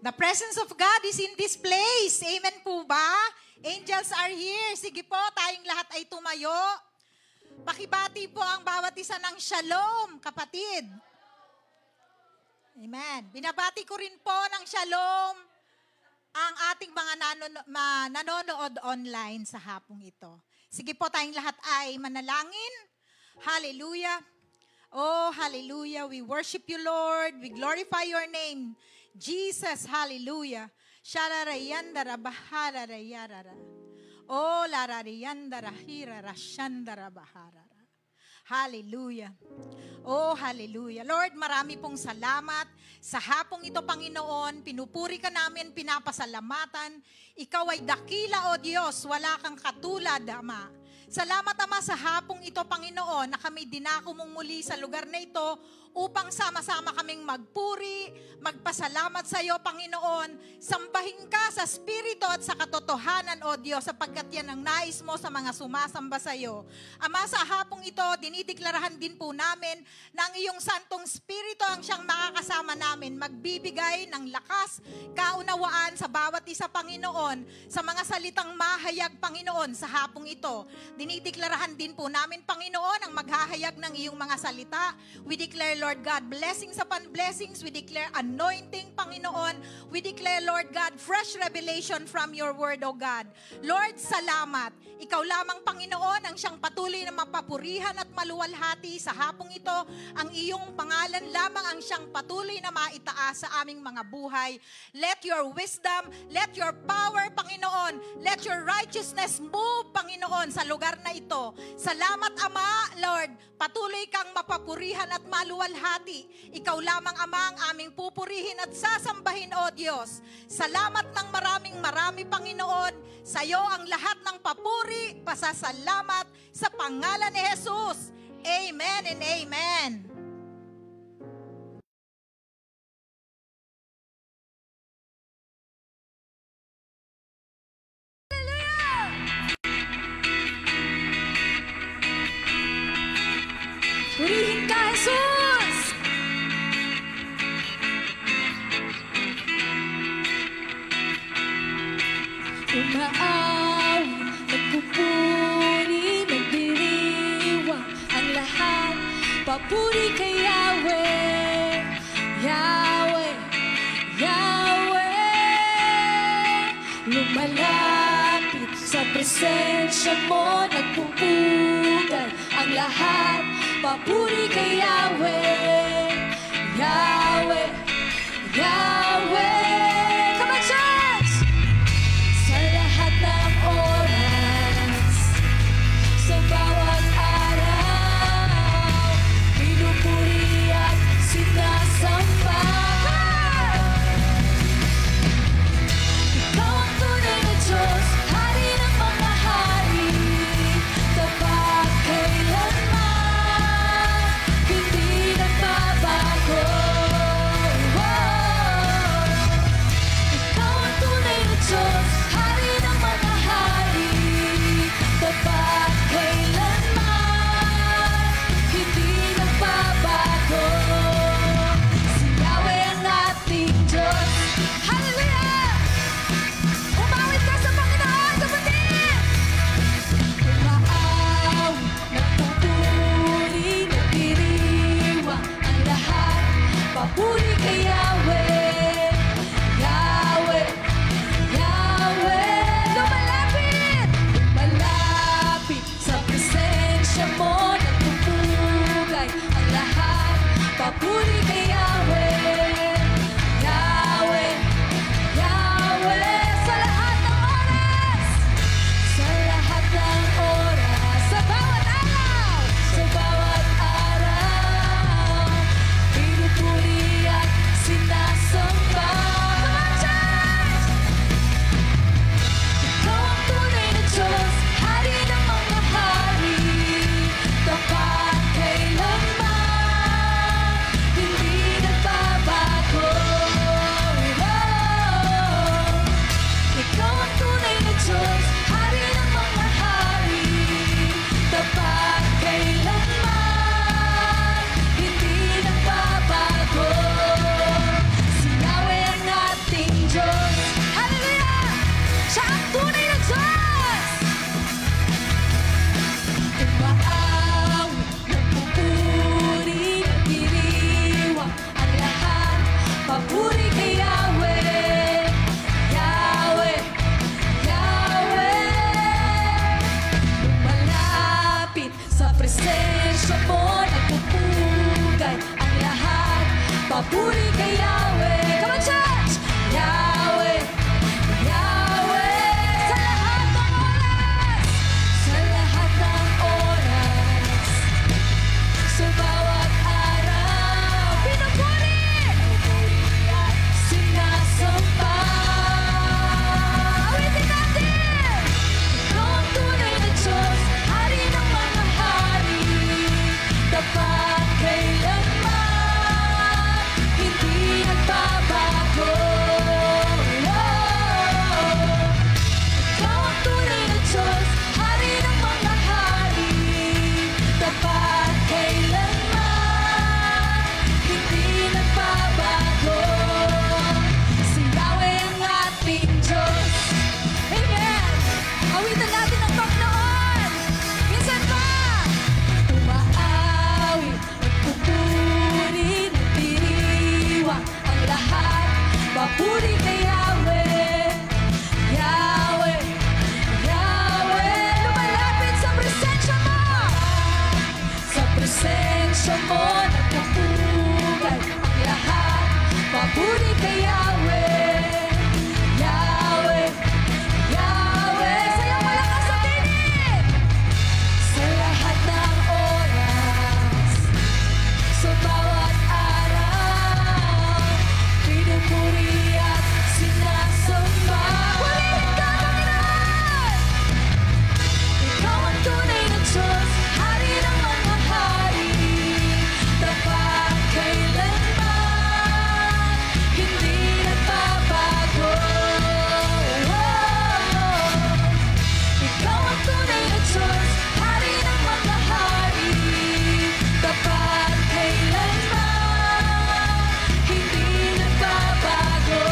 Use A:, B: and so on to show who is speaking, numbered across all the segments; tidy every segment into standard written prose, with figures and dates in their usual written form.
A: The presence of God is in this place. Amen po ba? Angels are here. Sige po, tayong lahat ay tumayo. Pakibati po ang bawat isa ng shalom, kapatid. Amen. Binabati ko rin po ng shalom ang ating mga nanonood online sa hapong ito. Sige po, tayong lahat ay manalangin. Hallelujah. Oh, hallelujah. We worship you, Lord. We glorify your name. Jesus, hallelujah. Shararayandara bahararayarara. Oh, lararayandara hirara shandara baharara. Hallelujah. Oh, hallelujah. Lord, marami pong salamat. Sa hapong ito, Panginoon, pinupuri ka namin, pinapasalamatan. Ikaw ay dakila, O Diyos, wala kang katulad, Ama. Salamat, Ama, sa hapong ito, Panginoon, na kami dinako mong muli sa lugar na ito upang sama-sama kaming magpuri, magpasalamat sa iyo, Panginoon. Sambahin ka sa Espiritu at sa katotohanan, O Diyos, sapagkat yan ang nais mo sa mga sumasamba sa iyo. Ama, sa hapong ito, dinideklarahan din po namin na ang iyong Santong Espiritu ang siyang makakasama namin, magbibigay ng lakas, kaunawaan sa bawat isa, Panginoon, sa mga salitang mahayag, Panginoon, sa hapong ito. Dinideklarahan din po namin, Panginoon, ang maghahayag ng iyong mga salita. We declare, Lord God, blessings upon blessings. We declare anointing, Panginoon. We declare, Lord God, fresh revelation from your word, O God. Lord, salamat. Ikaw lamang, Panginoon, ang siyang patuloy na mapapurihan at maluwalhati sa hapong ito. Ang iyong pangalan lamang ang siyang patuloy na maitaas sa aming mga buhay. Let your wisdom, let your power, Panginoon, let your righteousness move, Panginoon, sa lugar na ito. Salamat, Ama, Lord. Patuloy kang mapapurihan at maluwalhati. Ikaw lamang, Ama, ang aming pupurihin at sasambahin, O Diyos. Salamat ng marami, Panginoon. Sa iyo ang lahat ng papuri, pasasalamat sa pangalan ni Jesus. Amen and amen.
B: Purihin ka, Jesus! Umaaw, nagpupuri, nagdiriwang ang lahat. Papuri kay Yahweh, Yahweh, Yahweh. Lumalapit sa presensya mo, nagpupugay ang lahat. Papuri kay Yahweh, Yahweh, Yahweh. Come on, church! Sa lahat ng oras, sa bawat araw, pinupuri at sinasamba. Ikaw ang tunay na Diyos, Hari ng mga hari, tapat kailanman, hindi nagbabago. papuri kay Yahweh. Come on, church! Yahweh, Yahweh, sa lahat ng oras, sa lahat ng oras, sa bawat araw, pinupuri at sinasamba. Awitin natin! Ikaw ang tunay na Diyos, Hari ng mga hari, tapat kailanman, hindi nagbabago. Ikaw ang tunay na Diyos, Hari ng mga hari, tapat kailanman, hindi nagbabago. Si Yahweh ang ating Diyos. Amen! Awitan natin ang Panginoon. Minsan pa, umaawi, nagpupuri, nagdiriwang ang lahat. Papuri kay Yahweh, Yahweh, Yahweh. Lumalapit sa presensya mo. Sa presensya mo, nagpupugay ang lahat. Papuri kay Yahweh, Yahweh, Yahweh. Sayang malakas sa tinig. Sa lahat ng oras, sa bawat araw, pinupuri at sinasamba. Purihin ka, Panginoon! Ikaw ang tunay na Diyos, Hari ng mga hari, tapat kailanman, hindi nagbabago. Ikaw ang tunay na Diyos, Hari ng mga hari, tapat kailanman, hindi nagbabago.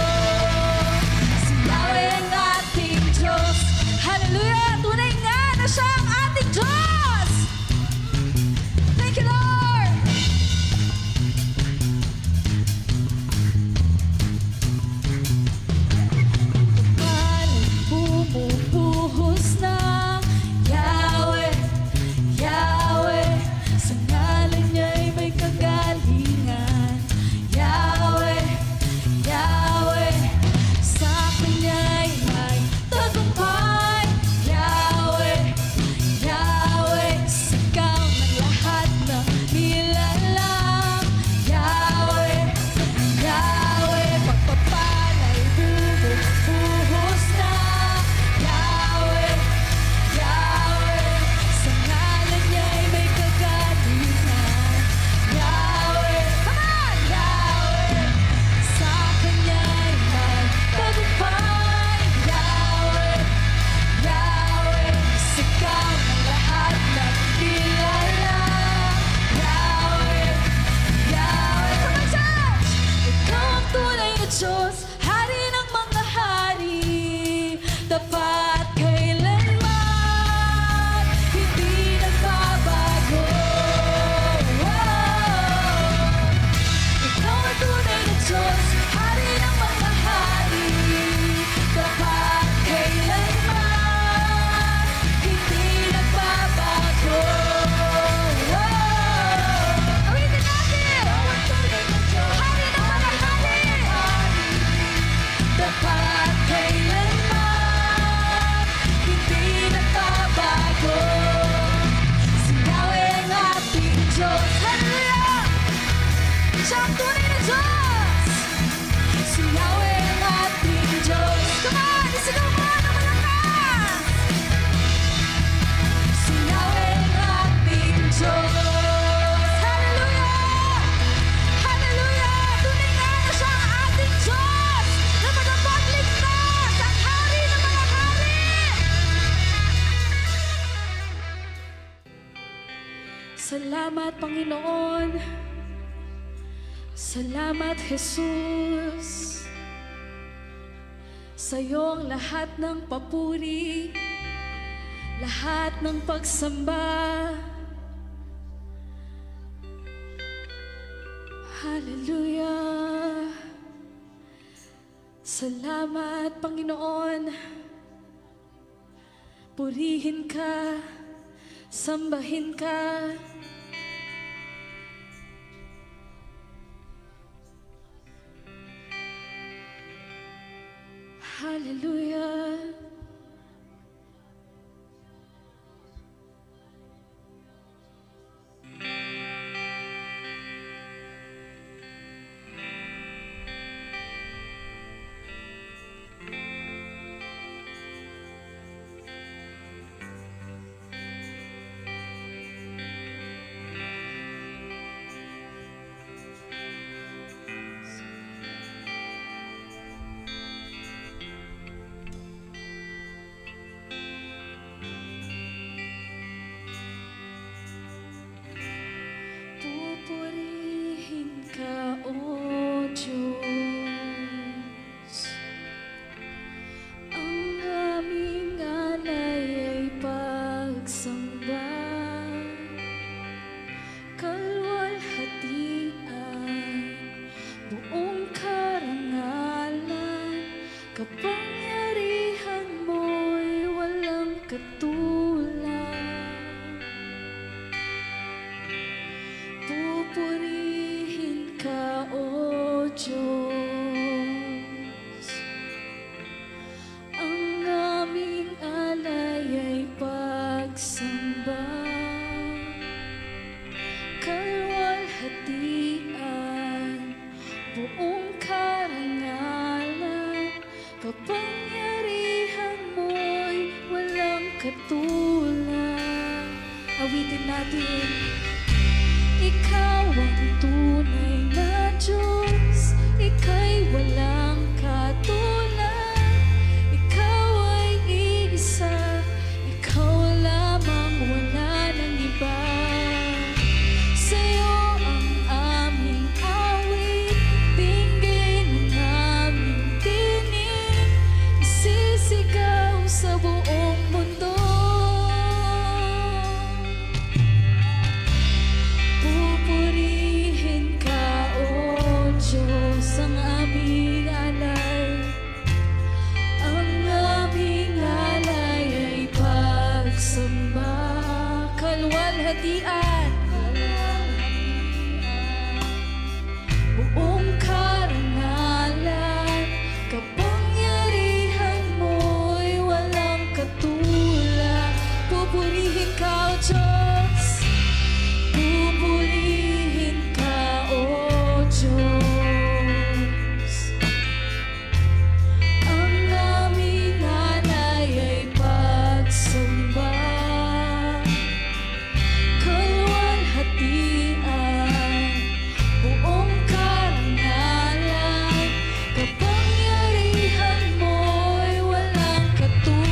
B: Si Yahweh ang ating Diyos. Hallelujah! Tunay nga na siya ang ating Diyos! Thank you, Lord! Pala'y bumubuhos na Yahweh, Yahweh, sa ngalan niya'y may kagalingan. Yahweh, Yahweh, sa Kanya'y may tagumpay. Yahweh, Yahweh, sigaw ng lahat ng nilalang. Yahweh, Yahweh, pagpapala'y bumubuhos na. Yahweh, Yahweh, sa ngalan niya'y may kagalingan. Yahweh, come on! Yahweh, sa Kanya'y may tagumpay. Yahweh, Yahweh, sigaw ng lahat ng nilalang. Yahweh, Yahweh, come on, church! Ikaw ang tunay na Diyos, Hari ng mga hari, tapat kailanman, hindi nagbabago. Ikaw ang tunay na Diyos, Hari ng mga hari, tapat kailanman, hindi nagbabago. Awitin natin! Hari ng mga hari, tapat kailanman, hindi nagbabago. Si Yahweh ang ating Diyos. Hallelujah! Siya ang tunay na Diyos. Si Yahweh ang ating Diyos. Come on, isigaw mo na malakas. Si Yahweh ang ating Diyos. Hallelujah! Hallelujah! Tunay nga na siya ang ating Diyos na tagapagligtas, ang Hari ng mga hari. Salamat, Panginoon. Salamat, Jesus. Sa'yo ang lahat ng papuri, lahat ng pagsamba. Hallelujah. Salamat, Panginoon. Purihin ka, sambahin ka. Hallelujah. Pupurihin ka, O Diyos. Ang aming alay ay pagsamba. Kalwalhatian, buong karangalan, kapangyarihan mo'y walang katulad. Pupurihin ka, O Diyos. Ang aming alay ay pagsamba. Kalwalhatian, buong karangalan, kapangyarihan mo'y walang katulad. Awitin natin. Ikaw ang tunay na Diyos, Ika'y walang katulad. Ikaw ay iisa, Ikaw lamang, wala nang iba. Sa'yo ang aming awit, dinggin ang aming tinig, isisigaw sa buong mundo. Pupurihin ka, O Diyos, ang aming alay. Ang aming alay ay pagsamba. Kalwalhatian, buong karangalan, kapangyarihan mo'y walang katulad. Pupurihin ka, O Diyos. Pupurihin ka, O Diyos. Ang aming alay ay pagsamba. Kalwalhatian, buong karangalan, kapangyarihan mo'y walang katulad.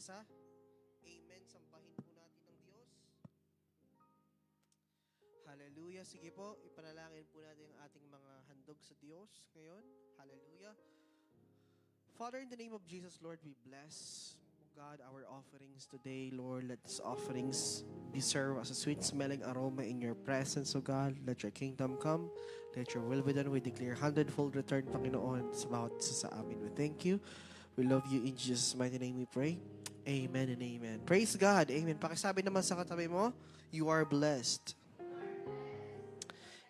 C: isa. Amen. Sambahin po natin ang Diyos. Hallelujah. Sige po, ipanalangin po natin ang ating mga handog sa Diyos ngayon. Hallelujah. Father, in the name of Jesus, Lord, we bless, God, our offerings today. Lord, let these offerings be served as a sweet-smelling aroma in your presence, O God. Let your kingdom come. Let your will be done. We declare hundredfold return, Panginoon, sa bawat isa sa amin. We thank you. We love you. In Jesus' mighty name we pray. Amen and amen. Praise God. Amen. Pakisabi naman sa katabi mo, you are blessed.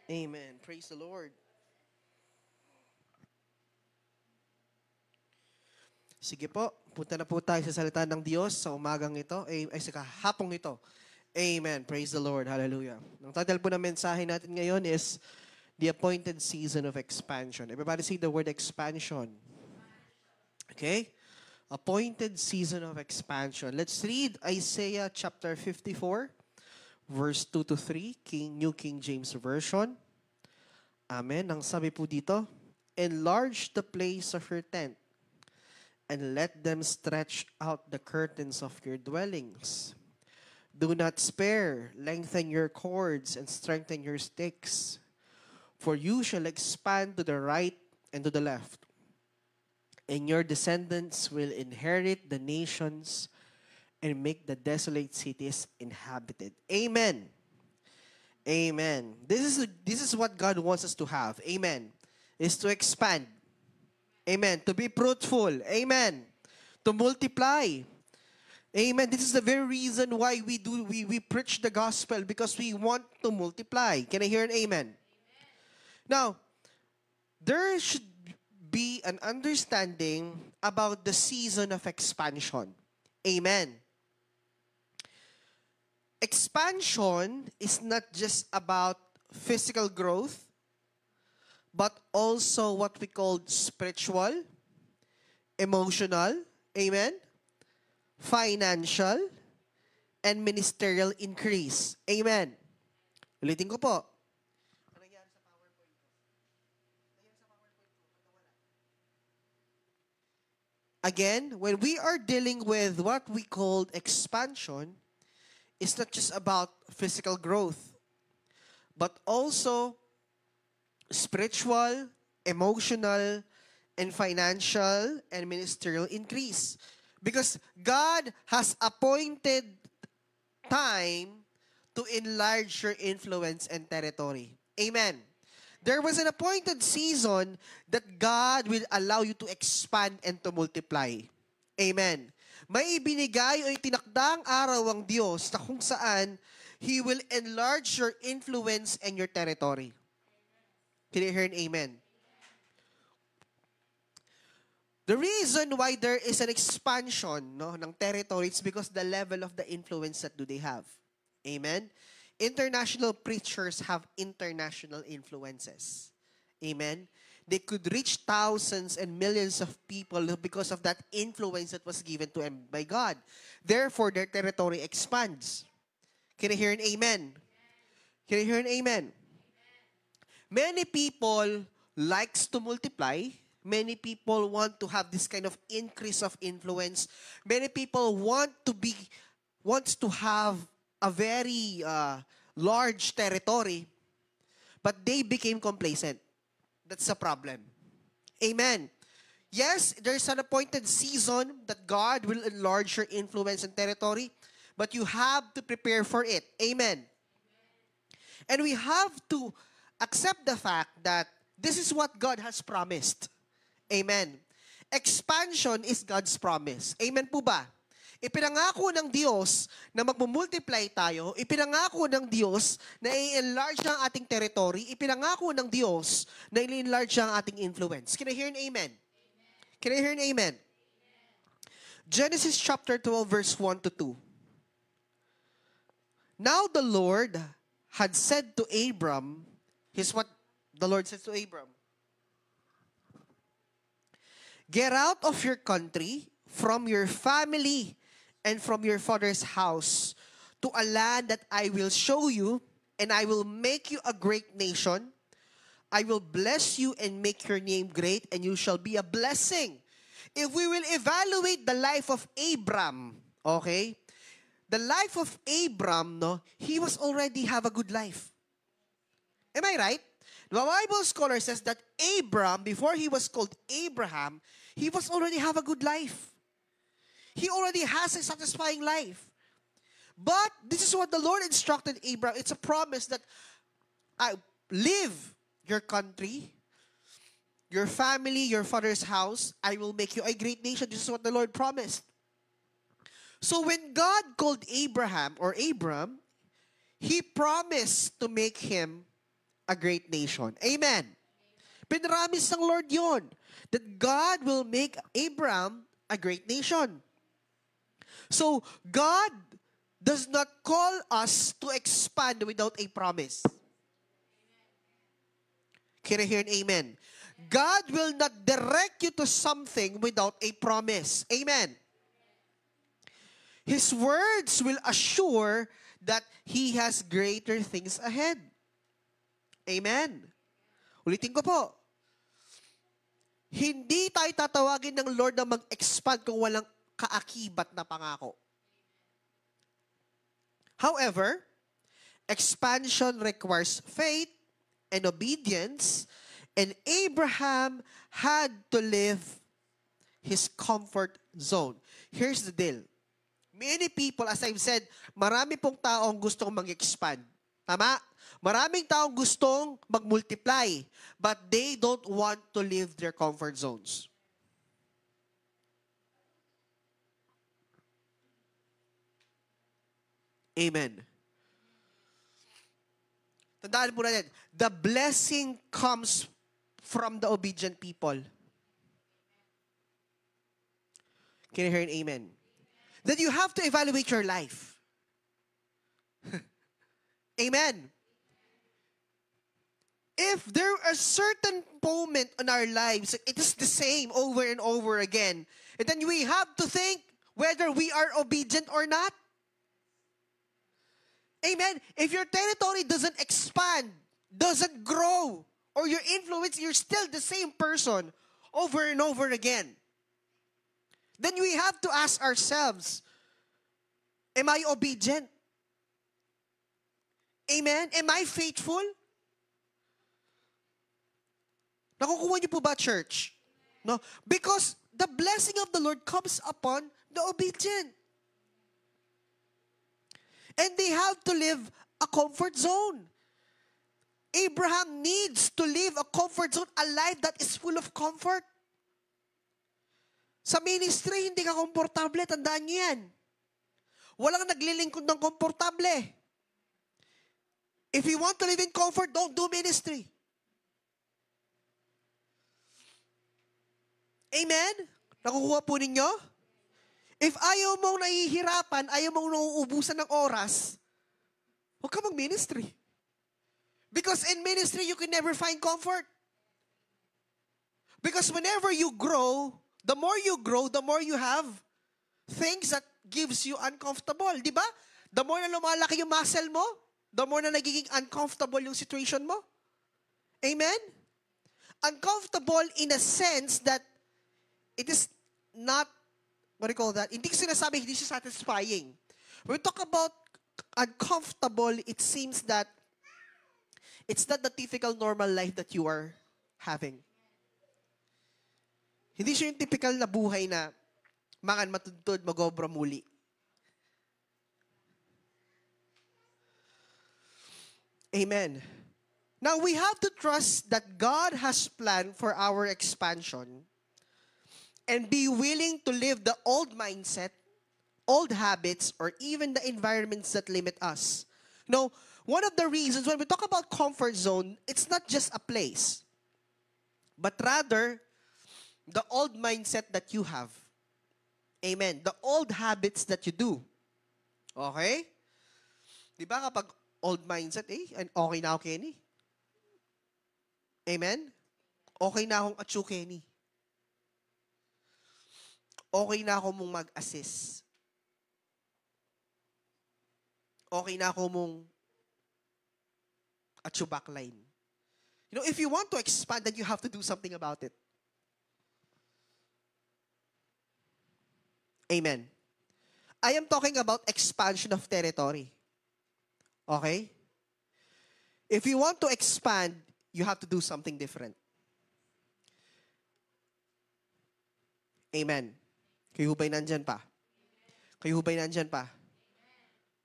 C: Amen. Praise the Lord. Sige po, punta na po tayo sa salita ng Diyos sa umagang ito, sa kahapong ito. Amen. Praise the Lord. Hallelujah. Ang title po ng mensahe natin ngayon is The Appointed Season of Expansion. Everybody say the word expansion. Okay? Appointed season of expansion. Let's read Isaiah chapter 54, verse 2 to 3, New King James Version. Amen. Ang sabi po dito, enlarge the place of your tent, and let them stretch out the curtains of your dwellings. Do not spare, lengthen your cords, and strengthen your sticks. For you shall expand to the right and to the left, and your descendants will inherit the nations and make the desolate cities inhabited. Amen. Amen. This is what God wants us to have. Amen. Is to expand. Amen. To be fruitful. Amen. To multiply. Amen. This is the very reason why we preach the gospel, because we want to multiply. Can I hear an amen? Now, there should be an understanding about the season of expansion. Amen. Expansion is not just about physical growth, but also what we call spiritual, emotional, amen, financial, and ministerial increase. Amen. Ulitin ko po. Again, when we are dealing with what we call expansion, it's not just about physical growth, but also spiritual, emotional, and financial, and ministerial increase. Because God has appointed time to enlarge your influence and territory. Amen. There was an appointed season that God will allow you to expand and to multiply. Amen. May ibinigay o itinakdang araw ang Diyos na kung saan He will enlarge your influence and your territory. Can you hear an amen? The reason why there is an expansion ng territory is because the level of the influence that do they have. Amen? International preachers have international influences. Amen? They could reach thousands and millions of people because of that influence that was given to them by God. Therefore, their territory expands. Can I hear an amen? Can I hear an amen? Many people likes to multiply. Many people want to have this kind of increase of influence. Many people wants to have a very large territory, but they became complacent. That's a problem. Amen. Yes, there's an appointed season that God will enlarge your influence and territory, but you have to prepare for it. Amen. And we have to accept the fact that this is what God has promised. Amen. Expansion is God's promise. Amen po ba? Ipinangako ng Diyos na magmumultiply tayo. Ipinangako ng Diyos na i-enlarge ang ating territory. Ipinangako ng Diyos na i-enlarge ang ating influence. Can I hear an amen? Can I hear an amen? Genesis chapter 12 verse 1 to 2. Now the Lord had said to Abram, here's what the Lord says to Abram. Get out of your country, from your family, and from your father's house, to a land that I will show you, and I will make you a great nation. I will bless you and make your name great, and you shall be a blessing. If we will evaluate the life of Abram, Okay? The life of Abram, no, he was already have a good life. Am I right? The Bible scholar says that Abram, before he was called Abraham, he was already have a good life. He already has a satisfying life. But this is what the Lord instructed Abraham. It's a promise that I leave your country, your family, your father's house. I will make you a great nation. This is what the Lord promised. So when God called Abraham or Abram, He promised to make him a great nation. Amen. Pinramis ng Lord yon, that God will make Abraham a great nation. So, God does not call us to expand without a promise. Can I hear an amen? God will not direct you to something without a promise. Amen. His words will assure that He has greater things ahead. Amen. Ulitin ko po. Hindi tayo tatawagin ng Lord na mag-expand kung walang kaakibat na pangako. However, expansion requires faith and obedience, and Abraham had to leave his comfort zone. Here's the deal. Many people, as I've said, marami pong taong gustong mag-expand. Tama? Maraming taong gustong mag-multiply, but they don't want to leave their comfort zones. Amen. Tandaan po natin, the blessing comes from the obedient people. Can you hear an amen? That you have to evaluate your life. Amen. If there are certain moment in our lives, it is the same over and over again, and then we have to think whether we are obedient or not. Amen. If your territory doesn't expand, doesn't grow, or your influence, you're still the same person over and over again, then we have to ask ourselves, am I obedient? Amen? Am I faithful? Nakukuha niyo po ba, church? No? Because the blessing of the Lord comes upon the obedient. And they have to live a comfort zone. Abraham needs to live a comfort zone, a life that is full of comfort. Sa ministry, hindi ka komportable. Tandaan niyo yan. Walang naglilingkod ng komportable. If you want to live in comfort, don't do ministry. Amen? Nakukuha po ninyo? If ayaw mong nahihirapan, ayaw mong nauubusan ng oras, huwag ka mag-ministry. Because in ministry, you can never find comfort. Because whenever you grow, the more you have things that gives you uncomfortable. Di ba? The more na lumalaki yung muscle mo, the more na nagiging uncomfortable yung situation mo. Amen? Uncomfortable in a sense that it is not, what do you call that? Hindi ko sinasabi, hindi siya satisfying. When we talk about uncomfortable, it seems that it's not the typical normal life that you are having. Hindi siya yung typical na buhay na makan, matuntod, magobra muli. Amen. Now, we have to trust that God has planned for our expansion and be willing to leave the old mindset, old habits, or even the environments that limit us. No, one of the reasons when we talk about comfort zone, it's not just a place, but rather the old mindset that you have. Amen. The old habits that you do. Okay? Di ba kapag old mindset, okay na ako, Kenny. Amen? Okay na akong atsu, Kenny. Okay na ako mong mag-assist. Okay na ako mong atsu backline. You know, if you want to expand, then you have to do something about it. Amen. I am talking about expansion of territory. Okay? If you want to expand, you have to do something different. Amen. Kayo ba'y nandyan pa? Kayo ba'y nandyan pa?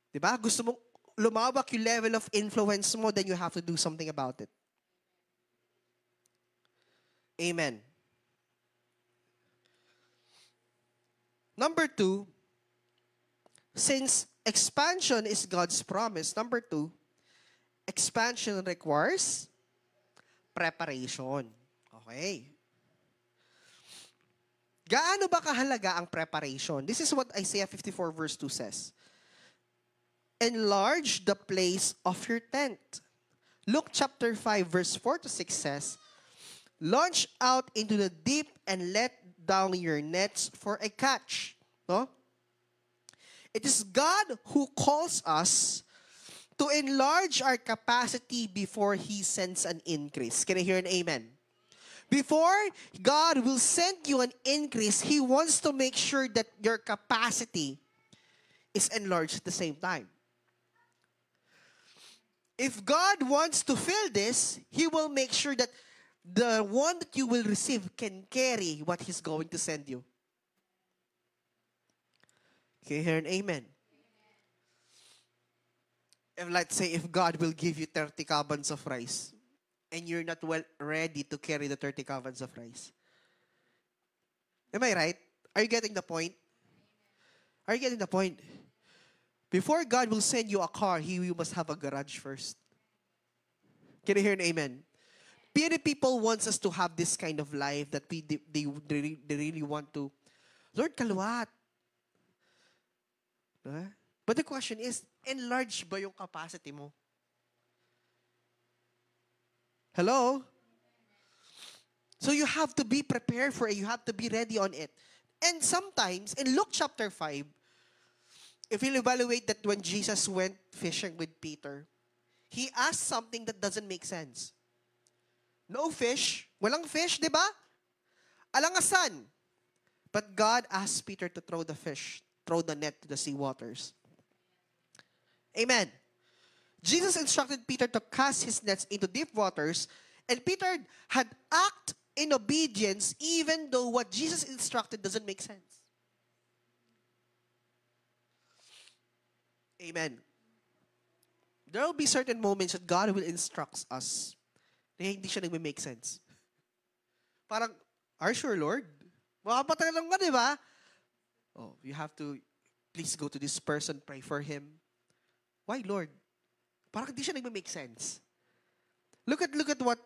C: Diba? Gusto mong lumawak yung level of influence mo, then you have to do something about it. Amen. Number 2, since expansion is God's promise, number 2, expansion requires preparation. Okay. Gaano ba kahalaga ang preparation? This is what Isaiah 54 verse 2 says. Enlarge the place of your tent. Luke chapter 5 verse 4 to 6 says, launch out into the deep and let down your nets for a catch. No? It is God who calls us to enlarge our capacity before He sends an increase. Can I hear an amen? Before God will send you an increase, He wants to make sure that your capacity is enlarged at the same time. If God wants to fill this, He will make sure that the one that you will receive can carry what He's going to send you. Can you hear an amen? If, let's say, if God will give you 30 kabans of rice, and you're not well ready to carry the 30 kabans of rice. Am I right? Are you getting the point? Are you getting the point? Before God will send you a car, you must have a garage first. Can you hear an amen? Many people wants us to have this kind of life that they really want to, Lord, kalwat. Huh? But the question is, enlarge ba yung capacity mo? Hello? So you have to be prepared for it. You have to be ready on it. And sometimes, in Luke chapter 5, if you'll evaluate that when Jesus went fishing with Peter, He asked something that doesn't make sense. No fish. Walang fish, di ba? Alangasan. But God asked Peter to throw the net to the sea waters. Amen. Jesus instructed Peter to cast his nets into deep waters, and Peter had acted in obedience even though what Jesus instructed doesn't make sense. Amen. There will be certain moments that God will instruct us na hindi siya nagme-make sense. Parang, are you sure, Lord? Makapatay lang ba, di ba? Oh, you have to, please go to this person, pray for him. Why, Lord? Parang hindi siya nagme-make sense. Look at what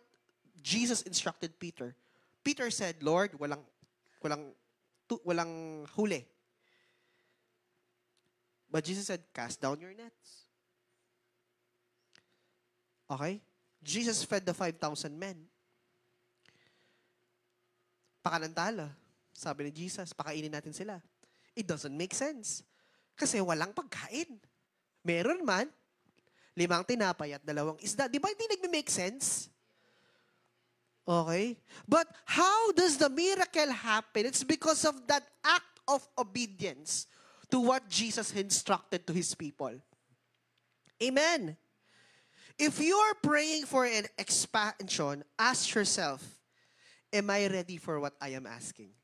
C: Jesus instructed Peter. Peter said, Lord, walang huli. But Jesus said, cast down your nets. Okay? Jesus fed the 5,000 men. Pakanantala. Sabi ni Jesus, pakainin natin sila. It doesn't make sense. Kasi walang pagkain. Meron man, 5 tinapay at 2 isda. Di ba hindi nagme-make sense? Okay? But how does the miracle happen? It's because of that act of obedience to what Jesus instructed to His people. Amen. If you are praying for an expansion, ask yourself, am I ready for what I am asking?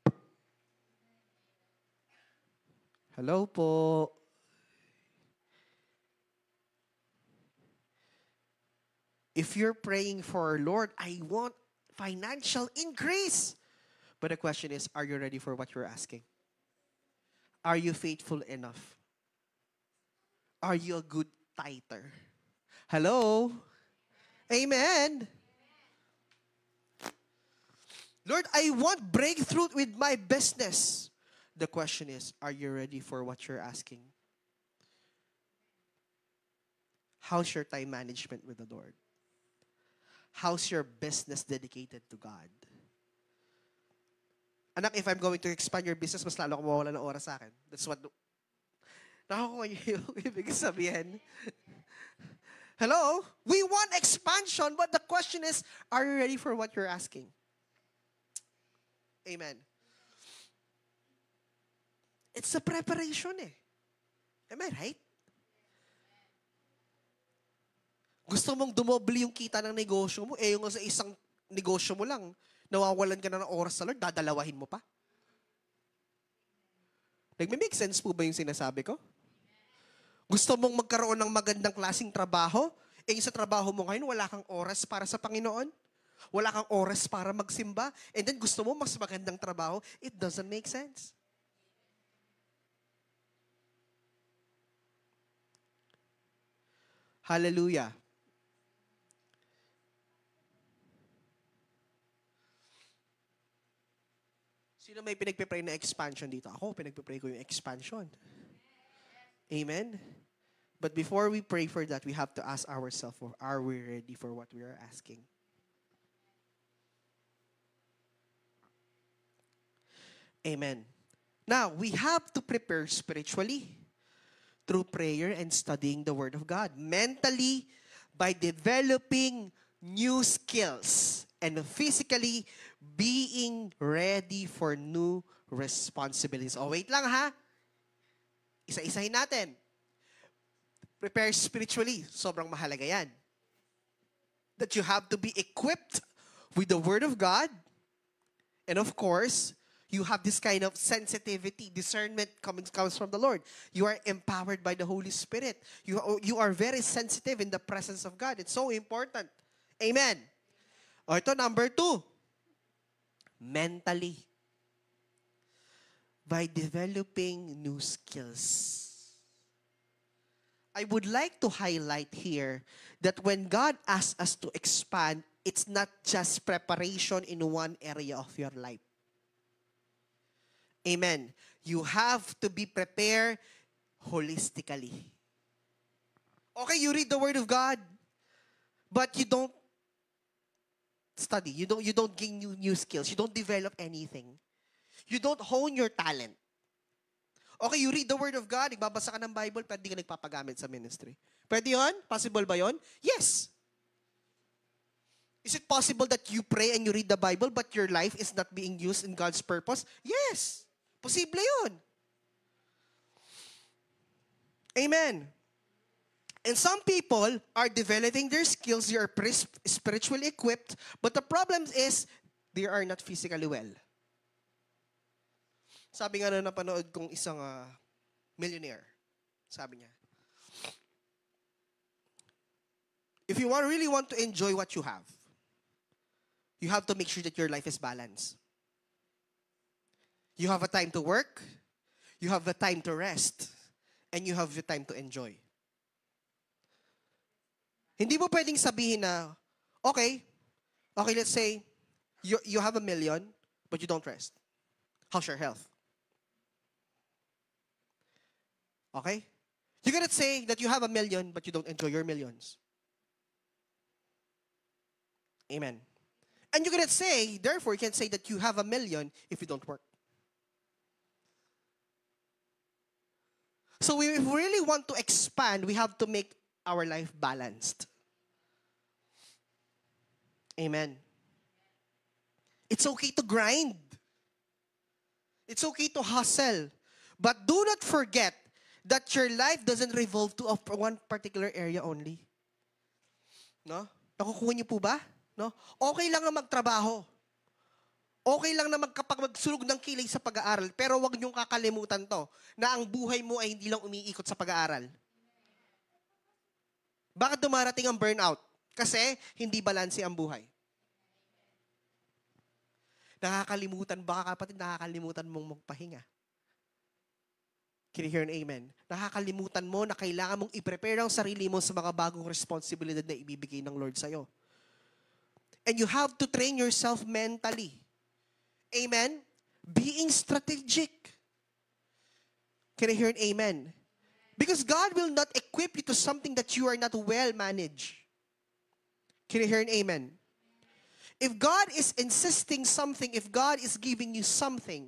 C: Hello po. If you're praying for, Lord, I want financial increase. But the question is, are you ready for what you're asking? Are you faithful enough? Are you a good tither? Hello? Amen. Lord, I want breakthrough with my business. The question is, are you ready for what you're asking? How's your time management with the Lord? How's your business dedicated to God? Anak, if I'm going to expand your business, mas lalo akong mawawala ng oras sa akin. That's what... Nakakuha niyo yung ibig sabihin. Hello? We want expansion, but the question is, are you ready for what you're asking? Amen. It's a preparation eh. Am I right? Gusto mong dumoble yung kita ng negosyo mo, yung sa isang negosyo mo lang, nawawalan ka na ng oras sa Lord, dadalawahin mo pa. Nagme-make sense po ba yung sinasabi ko? Gusto mong magkaroon ng magandang klaseng trabaho, sa trabaho mo ngayon, wala kang oras para sa Panginoon? Wala kang oras para magsimba? And then gusto mo mas magandang trabaho? It doesn't make sense. Hallelujah. Sino may pinagpipray na expansion dito? Ako, pinagpipray ko yung expansion. Amen? But before we pray for that, we have to ask ourselves, are we ready for what we are asking? Amen. Now, we have to prepare spiritually through prayer and studying the Word of God. Mentally, by developing new skills. And physically, being ready for new responsibilities. Oh, wait lang ha. Isa-isahin natin. Prepare spiritually. Sobrang mahalaga yan. That you have to be equipped with the Word of God. And of course, you have this kind of sensitivity, discernment comes from the Lord. You are empowered by the Holy Spirit. You are very sensitive in the presence of God. It's so important. Amen. O ito, number 2. Mentally. By developing new skills. I would like to highlight here that when God asks us to expand, it's not just preparation in one area of your life. Amen. You have to be prepared holistically. Okay, you read the Word of God, but you don't study. You don't gain new skills. You don't develop anything. You don't hone your talent. Okay, you read the Word of God, nagbabasa ka ng Bible, pero di ka nagpapagamit sa ministry. Pwede yun? Possible ba yun? Yes. Is it possible that you pray and you read the Bible, but your life is not being used in God's purpose? Yes. Posible yun. Amen. And some people are developing their skills, they are spiritually equipped, but the problem is, they are not physically well. Sabi nga na napanood kong isang millionaire. Sabi niya, if you really want to enjoy what you have to make sure that your life is balanced. You have a time to work, you have a time to rest, and you have the time to enjoy. Hindi mo pwedeng sabihin na, okay, let's say, you have $1 million, but you don't rest. How's your health? Okay? You cannot say that you have $1 million, but you don't enjoy your millions. Amen. And you cannot say, therefore, you can say that you have $1 million if you don't work. So if we really want to expand, we have to make our life balanced. Amen. It's okay to grind. It's okay to hustle. But do not forget that your life doesn't revolve to one particular area only. No? Nakukuha niyo po ba? No? Okay lang na magtrabaho. Okay lang na kapag magsulog ng kilay sa pag-aaral, pero huwag niyong kakalimutan to, na ang buhay mo ay hindi lang umiikot sa pag-aaral. Bakit dumarating ang burnout? Kasi hindi balanse ang buhay. Baka kapatid, nakakalimutan mong magpahinga. Can you hear an amen? Nakakalimutan mo na kailangan mong i-prepare ang sarili mo sa mga bagong responsibilidad na ibibigay ng Lord sa'yo. And you have to train yourself mentally. Amen? Being strategic. Can I hear an amen? Because God will not equip you to something that you are not well managed. Can you hear an amen? If God is insisting something, if God is giving you something,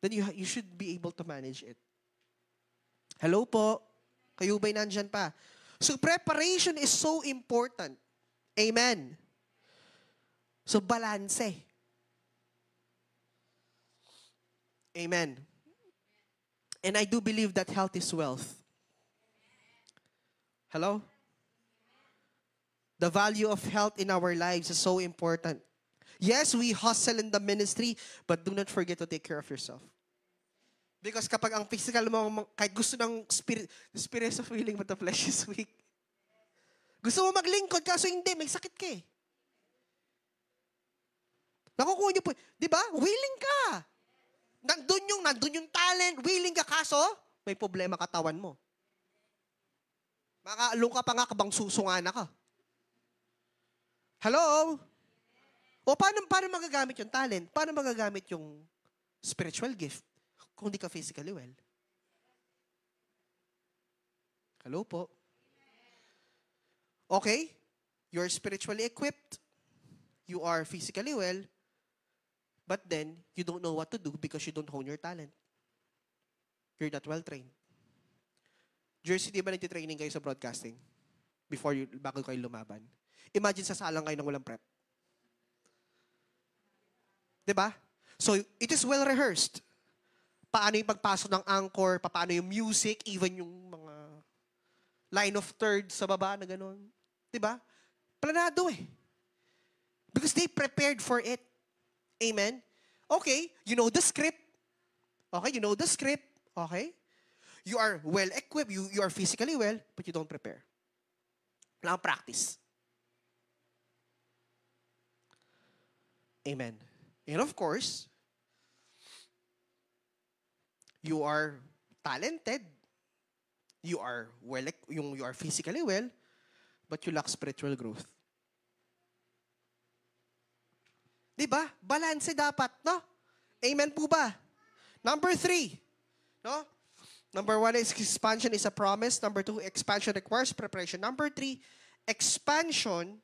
C: then you should be able to manage it. Hello po? Kayo ba'y nandyan pa? So preparation is so important. Amen. So balance. Amen. And I do believe that health is wealth. Hello? The value of health in our lives is so important. Yes, we hustle in the ministry, but do not forget to take care of yourself. Because kapag ang physical mo, kahit gusto ng spirit, the spirit is willing but the flesh is weak. Gusto mo maglingkod, kaso hindi, may sakit ka eh. Nakukuha niyo po, di ba? Willing ka. Nandun yung talent, willing ka, kaso may problema katawan mo. Makaalong ka pa nga kabang susungana ka. Hello? O paano magagamit yung talent? Paano magagamit yung spiritual gift kung di ka physically well? Hello po? Okay? You're spiritually equipped. You are physically well. But then, you don't know what to do because you don't hone your talent. You're not well trained. Jersey, di ba nagtitraining kayo sa broadcasting? Bago kayo lumaban? Imagine sasalang kayo ng walang prep. Diba? So, it is well rehearsed. Paano yung pagpasok ng anchor, paano yung music, even yung mga line of third sa baba na gano'n. Diba? Planado eh. Because they prepared for it. Amen? Okay, you know the script. Okay, you know the script. Okay? You are well equipped, you are physically well, but you don't prepare. Wala kang practice. Amen. And of course, you are talented, you are physically well, but you lack spiritual growth. Diba? Balance dapat, no? Amen po ba? Number 3, no? Number 1 is expansion is a promise. Number 2, expansion requires preparation. Number 3, expansion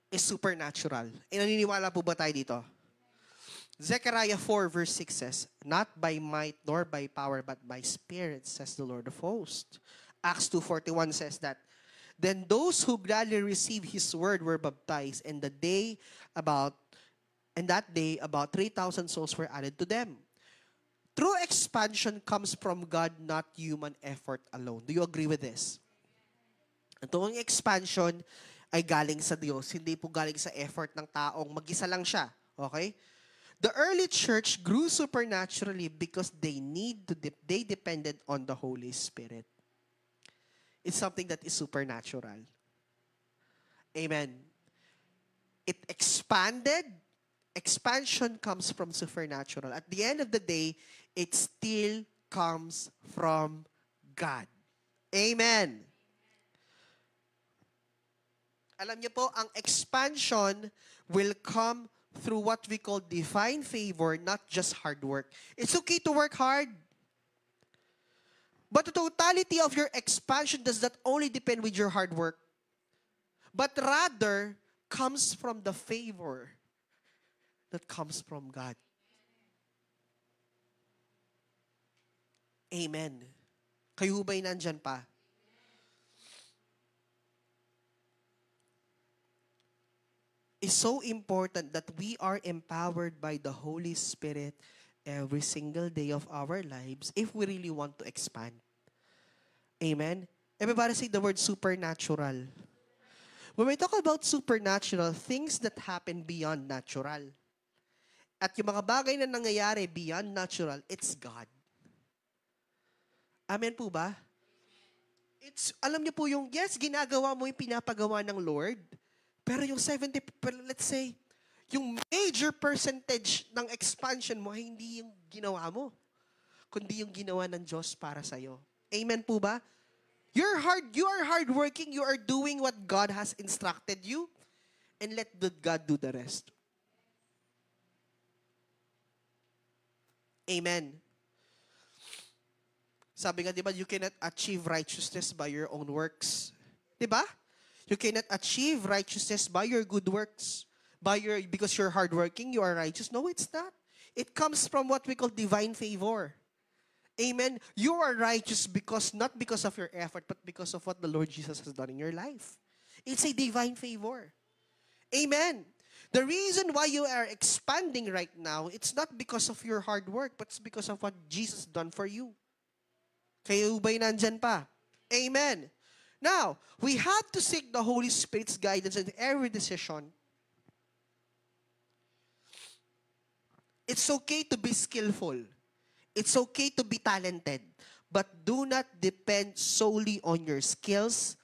C: is supernatural. Naniniwala po ba tayo dito? Zechariah 4 verse 6 says, "Not by might nor by power, but by spirit, says the Lord of hosts." Acts 2:41 says that, "Then those who gladly received his word were baptized, and that day about 3,000 souls were added to them." True expansion comes from God, not human effort alone. Do you agree with this? Itong expansion ay galing sa Diyos, hindi po galing sa effort ng taong mag-isa lang siya. Okay? The early church grew supernaturally because they depended on the Holy Spirit. It's something that is supernatural. Amen. It expanded. Expansion comes from supernatural. At the end of the day, it still comes from God. Amen. Alam niyo po, ang expansion will come through what we call divine favor, not just hard work. It's okay to work hard. But the totality of your expansion does not only depend with your hard work, but rather comes from the favor that comes from God. Amen. Kayo ba'y nandyan pa? It's so important that we are empowered by the Holy Spirit every single day of our lives if we really want to expand. Amen? Everybody say the word supernatural. When we talk about supernatural, things that happen beyond natural. At yung mga bagay na nangyayari beyond natural, it's God. Amen po ba? Alam niyo po yung, yes, ginagawa mo yung pinapagawa ng Lord, pero yung 70, let's say, yung major percentage ng expansion mo, hindi yung ginawa mo, kundi yung ginawa ng Diyos para sa'yo. Amen po ba? You are hardworking, you are doing what God has instructed you, and let God do the rest. Amen. Sabi nga, di ba, you cannot achieve righteousness by your own works. Di ba? You cannot achieve righteousness by your good works. Because you're hardworking, you are righteous. No, it's not. It comes from what we call divine favor. Amen. You are righteous not because of your effort, but because of what the Lord Jesus has done in your life. It's a divine favor. Amen. The reason why you are expanding right now, it's not because of your hard work, but it's because of what Jesus done for you. Kayo ba'y nandyan pa? Amen. Now, we have to seek the Holy Spirit's guidance in every decision. It's okay to be skillful. It's okay to be talented. But do not depend solely on your skills.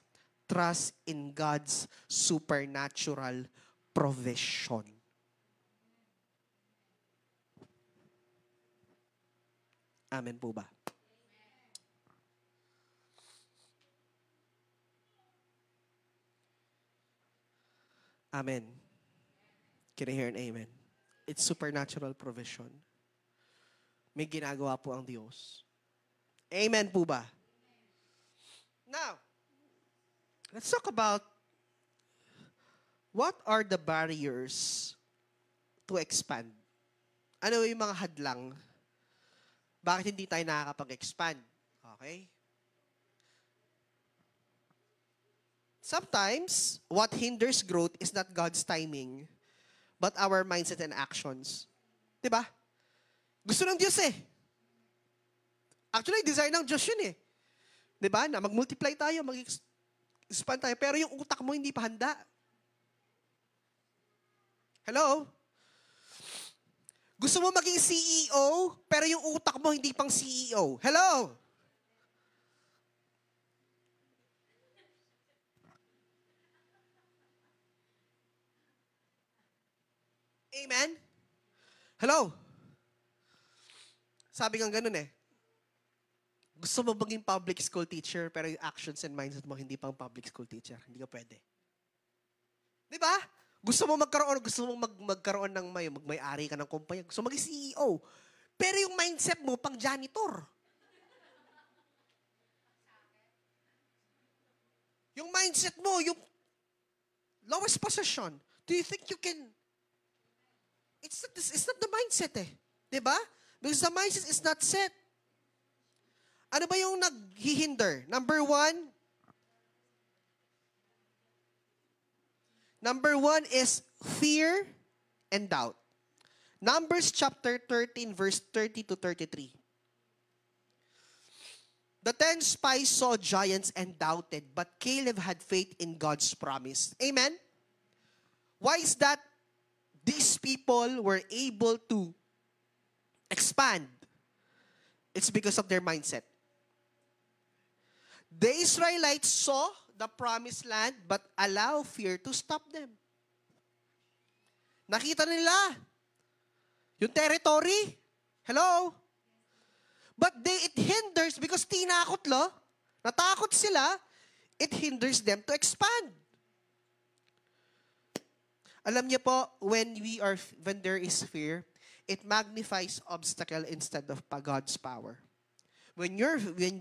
C: Trust in God's supernatural provision. Amen po ba? Amen. Can I hear an amen? It's supernatural provision. May ginagawa po ang Diyos. Amen po ba? Now, let's talk about what are the barriers to expand? Ano yung mga hadlang? Bakit hindi tayo nakakapag-expand? Okay? Sometimes, what hinders growth is not God's timing, but our mindset and actions. Diba? Gusto ng Diyos eh. Actually, desire ng Diyos yun eh. Diba? Na mag-multiply tayo, mag-expand tayo, pero yung utak mo hindi pa handa. Hello? Gusto mo maging CEO, pero yung utak mo hindi pang CEO. Hello? Amen? Hello? Sabi nga ganun eh. Gusto mo maging public school teacher, pero yung actions and mindset mo hindi pang public school teacher. Hindi ka pwede. Di ba? Gusto mo magkaroon ng may-ari ka ng kumpanya. Gusto mo maging CEO. Pero yung mindset mo pang janitor. Yung mindset mo, yung lowest position. Do you think you can... It's not the mindset eh. Di ba? Because the mindset is not set. Ano ba yung naghihinder? Number one is fear and doubt. Numbers chapter 13, verse 30 to 33. The 10 spies saw giants and doubted, but Caleb had faith in God's promise. Amen? Why is that these people were able to expand? It's because of their mindset. The Israelites saw the promised land but allow fear to stop them. Nakita nila yung territory. Hello? But it hinders because natakot sila, it hinders them to expand. Alam niyo po, when there is fear, it magnifies obstacle instead of God's power. When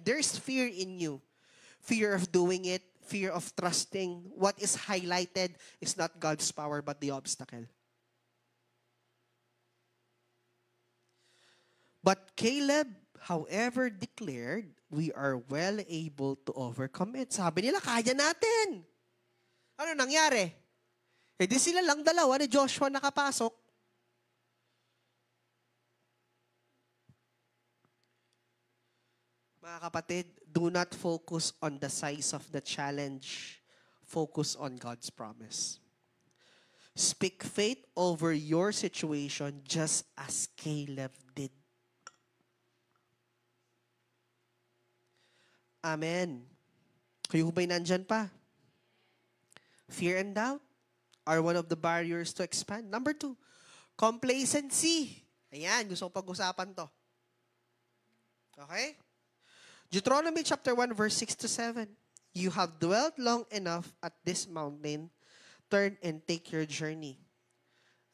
C: there's fear in you, fear of doing it, fear of trusting, what is highlighted is not God's power but the obstacle. But Caleb, however, declared, we are well able to overcome it. Sabi nila, kaya natin. Ano nangyari? Di sila lang dalawa ni Joshua nakapasok. Mga kapatid, do not focus on the size of the challenge. Focus on God's promise. Speak faith over your situation just as Caleb did. Amen. Kayo ba'y nandyan pa? Fear and doubt are one of the barriers to expand. Number 2, complacency. Ayan, gusto ko pag-usapan to. Okay? Deuteronomy chapter 1, verse 6 to 7. You have dwelt long enough at this mountain. Turn and take your journey.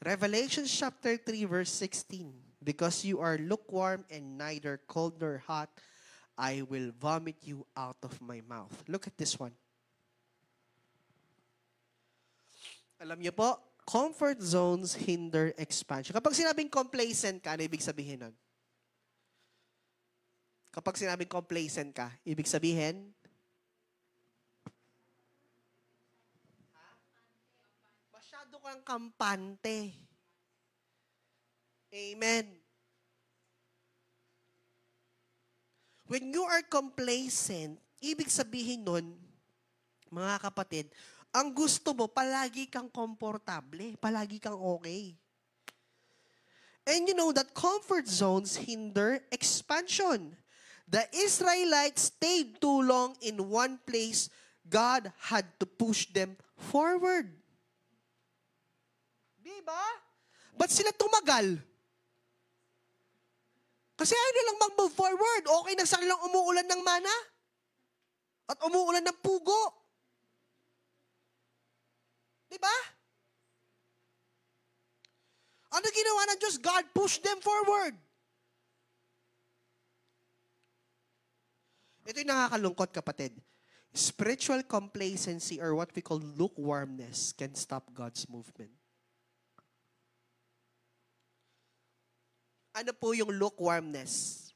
C: Revelation chapter 3, verse 16. Because you are lukewarm and neither cold nor hot, I will vomit you out of my mouth. Look at this one. Alam niyo po, comfort zones hinder expansion. Kapag sinabing complacent ka, ano ibig sabihin nun? Kapag sinabing complacent ka, ibig sabihin, masyado kang kampante. Amen. When you are complacent, ibig sabihin nun, mga kapatid, ang gusto mo, palagi kang komportable, palagi kang okay. And you know that comfort zones hinder expansion. The Israelites stayed too long in one place. God had to push them forward. Diba? Ba't sila tumagal? Kasi ayaw nilang mag-move forward. Okay na sa kanilang umuulan ng mana. At umuulan ng pugo. Diba? Ano ginawa ng Diyos? God pushed them forward. Ito yung nakakalungkot, kapatid. Spiritual complacency or what we call lukewarmness can stop God's movement. Ano po yung lukewarmness?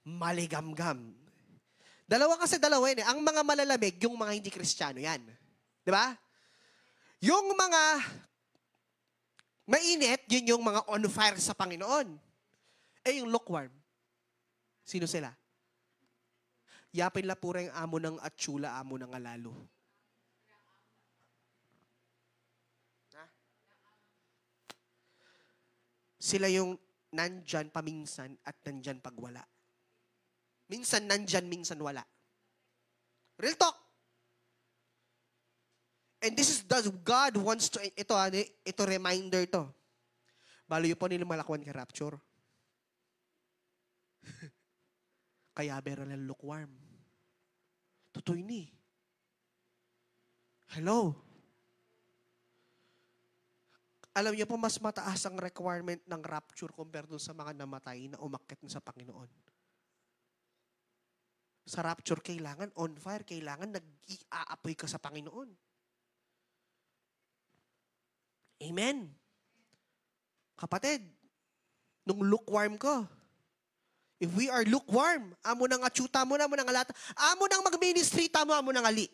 C: Maligamgam. Dalawa yun eh. Ang mga malalamig, yung mga hindi Kristiyano yan. Di ba? Yung mga mainit, yun yung mga on fire sa Panginoon. Eh yung lukewarm, sino sila? Yapin la pura yung amo ng atsula, amo ng alalo. Sila yung nandyan paminsan at nandyan pag wala. Minsan nandyan, minsan wala. Real talk. And this is God wants to, ito reminder to. Balo yun po nila malakwan ka rapture. Kaya bera lang lukewarm. Totoo ni. Hello. Alam niyo po, mas mataas ang requirement ng rapture compared dun sa mga namatay na umakyat na sa Panginoon. Sa rapture, kailangan on fire, kailangan nag-aapoy ka sa Panginoon. Amen. Kapatid, nung lukewarm ko, if we are lukewarm, amo nang atsuta mo na, amo nang alata, amo nang mag-ministry, tamo, amo nang ali.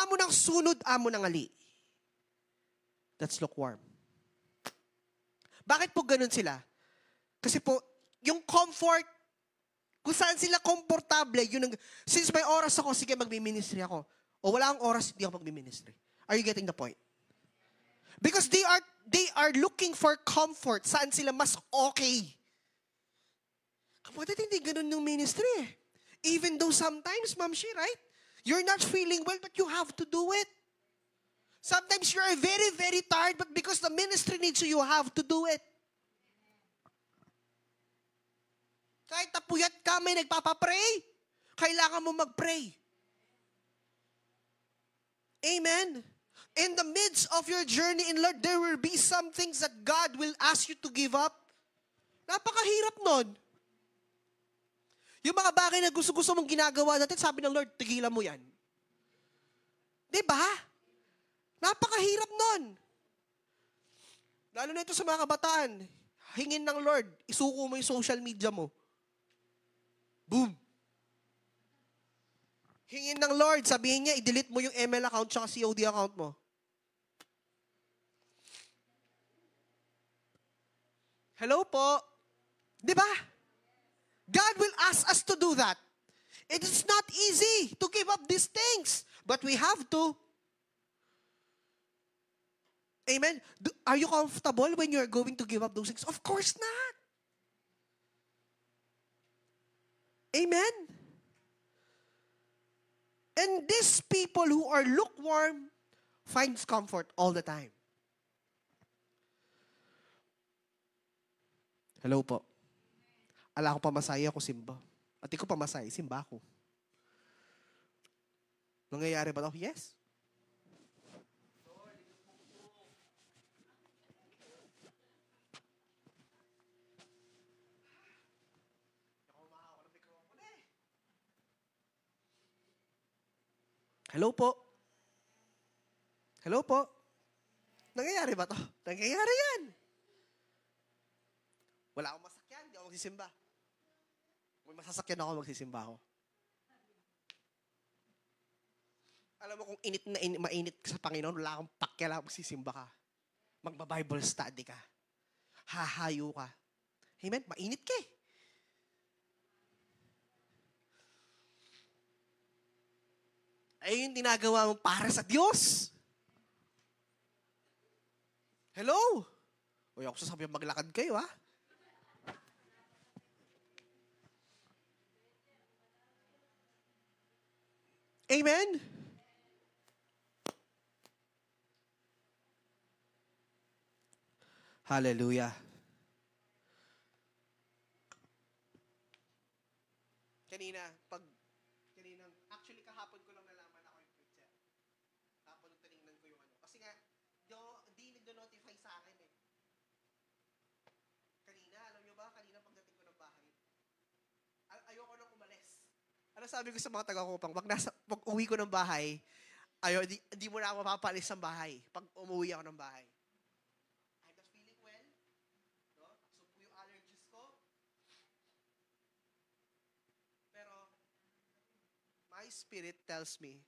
C: Amo nang sunod, amo nang ali. That's lukewarm. Bakit po ganun sila? Kasi po, yung comfort, kung saan sila komportable, since may oras ako, sige magmi-ministry ako. O wala akong oras, hindi ako magmi-ministry. Are you getting the point? Because they are looking for comfort. Saan sila mas okay? Kapatid, hindi ganun yung ministry eh. Even though sometimes, Ma'am Shi, right? You're not feeling well, but you have to do it. Sometimes you're very, very tired, but because the ministry needs you, you have to do it. Kahit napuyat ka, may nagpapapray, kailangan mo mag-pray. Amen? In the midst of your journey in Lord, there will be some things that God will ask you to give up. Napakahirap nun. Yung mga bagay na gusto-gusto mong ginagawa natin, sabi ng Lord, tigilan mo yan. Diba? Napakahirap nun. Lalo na ito sa mga kabataan. Hingin ng Lord, isuko mo yung social media mo. Boom. Hingin ng Lord, sabihin niya, i-delete mo yung ML account tsaka COD account mo. Hello po? Diba? God will ask us to do that. It is not easy to give up these things, but we have to. Amen? Are you comfortable when you're going to give up those things? Of course not. Amen? And these people who are lukewarm finds comfort all the time. Hello po. Ala ko pamasahe ako, simba. At ikaw pamasahe, simba ako. Nangyayari ba ito? Yes. Hello po. Hello po. Nangyayari ba ito? Nangyayari yan. Wala akong masakyan, hindi ako magsisimba. Kung masasakyan ako, magsisimba ako. Alam mo kung mainit ka sa Panginoon, wala kang pakialam, magsisimba ka. Magba-Bible study ka. Hahayo ka. Amen? Mainit ka eh. Ay yung tinagawa mo para sa Diyos. Hello? Uy, ako sasabihin maglakad kayo, ha? Amen? Hallelujah. Actually kahapon ko lang nalaman ako yung preacher. Kahapon nung tinignan ko yung ano. Kasi nga, di nagdo-notify sa akin eh. Kanina, alam nyo ba, kanina pagdating ko ng bahay, ayoko nang umalis. Ano sabi ko sa mga taga-kupang, pag uwi ko ng bahay, di mo na ako mapapalis ng bahay pag umuwi ako ng bahay. I'm not feeling well. No? So, yung allergies ko. Pero, my spirit tells me,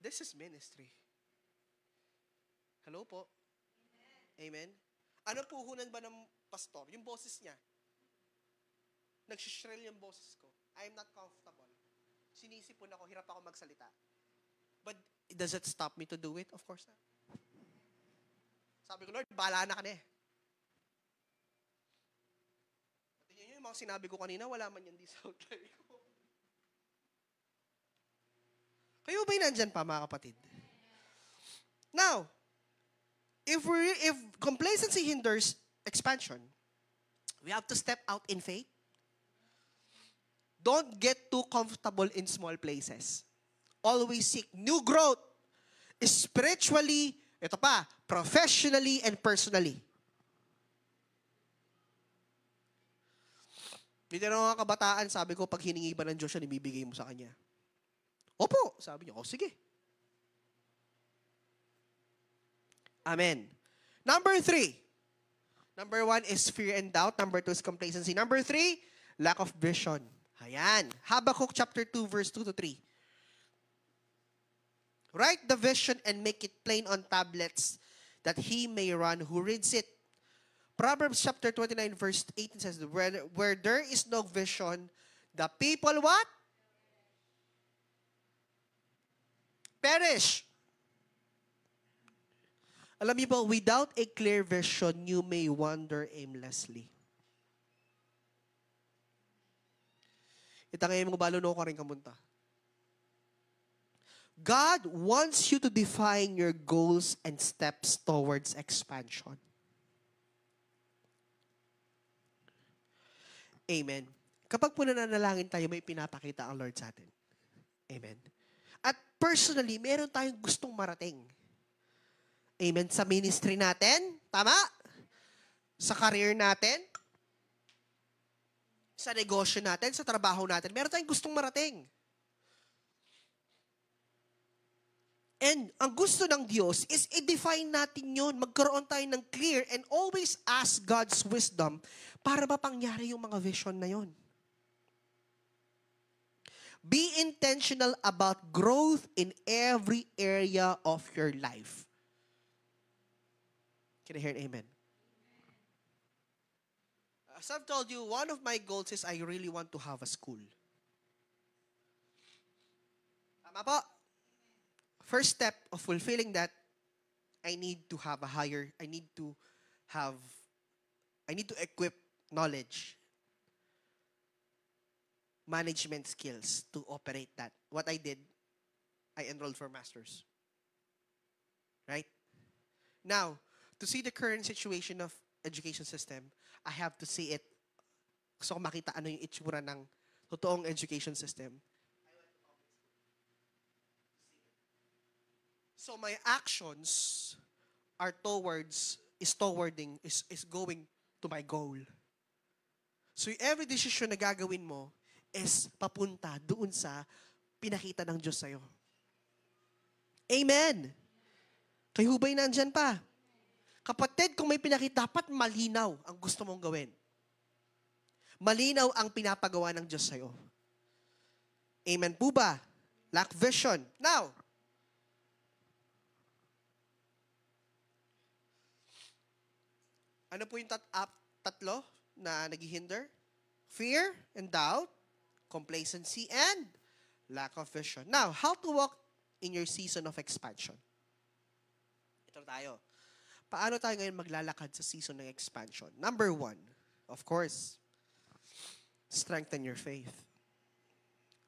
C: this is ministry. Hello po? Amen? Anong puhunan ba ng pastor? Yung boses niya. Nagsishrill yung boses ko. I'm not comfortable. Sinisipon ako, hirap ako magsalita. But does it stop me to do it? Of course not. Sabi ko, Lord, bahala na ka na eh. Tingnan nyo yung mga sinabi ko kanina, wala man yan di sa outline ko. Kayo ba'y nandyan pa, mga kapatid? Now, if complacency hinders expansion, we have to step out in faith. Don't get too comfortable in small places. Always seek new growth, spiritually, ito pa, professionally and personally. Dito na mga kabataan, sabi ko, pag hiningi ba ng Diyos yan, ibibigay mo sa Kanya. Opo, sabi niya, sige. Amen. Number 3. Number 1 is fear and doubt. Number 2 is complacency. Number 3, lack of vision. Ayan. Habakkuk chapter 2, verse 2 to 3. Write the vision and make it plain on tablets that he may run who reads it. Proverbs chapter 29, verse 18 says, where there is no vision, the people what? Perish. Alam niyo ba, without a clear vision, you may wander aimlessly. Itangay mo balo no ka rin kamunta. God wants you to define your goals and steps towards expansion. Amen. Kapag po nananalangin tayo, may pinapakita ang Lord sa atin. Amen. At personally, meron tayong gustong marating. Amen. Sa ministry natin, tama? Sa career natin, sa negosyo natin, sa trabaho natin, meron tayong gustong marating. And ang gusto ng Diyos is i-define natin yun. Magkaroon tayo ng clear and always ask God's wisdom para mapangyari yung mga vision na yun. Be intentional about growth in every area of your life. Can I hear an amen? As I've told you, one of my goals is I really want to have a school. Tama po? First step of fulfilling that, I need to equip knowledge, management skills to operate that. What I did, I enrolled for masters. Right? Now, to see the current situation of education system, I have to see it. Gusto ko makita ano yung itsura ng totoong education system. So my actions are is going to my goal. So every decision na gagawin mo is papunta doon sa pinakita ng Diyos sa'yo. Amen. Kayo ba'y nandyan pa? Kapatid, kung may pinakita, dapat malinaw ang gusto mong gawin. Malinaw ang pinapagawa ng Diyos sa'yo. Amen po ba? Lack vision. Now, ano po yung tatlo na naghihinder? Fear and doubt, complacency, and lack of vision. Now, how to walk in your season of expansion? Ito tayo. Paano tayo ngayon maglalakad sa season ng expansion? Number 1, of course, strengthen your faith.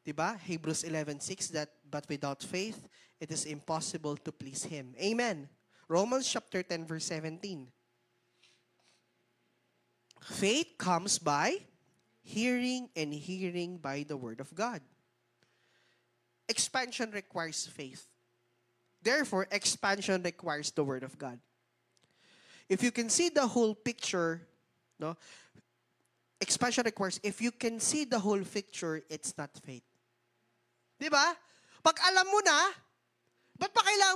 C: Diba? Hebrews 11:6 that, but without faith, it is impossible to please Him. Amen. Romans chapter 10 verse 17. Faith comes by hearing, and hearing by the word of God. Expansion requires faith. Therefore, expansion requires the word of God. If you can see the whole picture, no? Expansion requires, if you can see the whole picture, it's not faith. Di ba? Pag alam mo na, ba't pa kaya